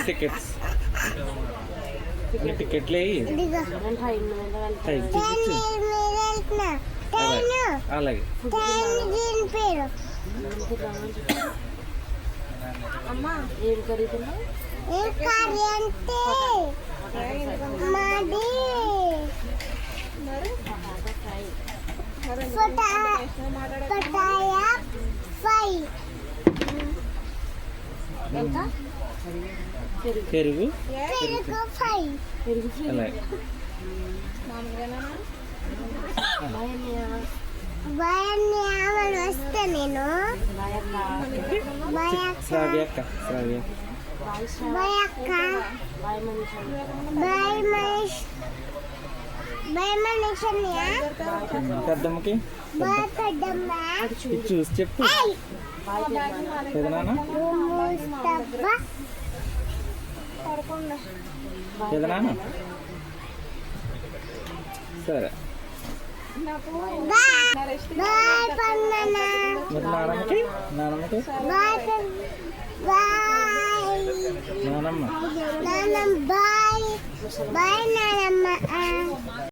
Tickets టికెట్లు అలాగే అమ్మా ఏం ఖరీదున్నా ఎంత పెరుగు వస్తే నేను శ్రావ్య అక్క పెద్దమ్మకి చూసి చెప్పు పెదనాన్న పెదనాన్న సరే నానమ్మకి నానమ్మకి నానమ్మ బాయ్ నానమ్మ.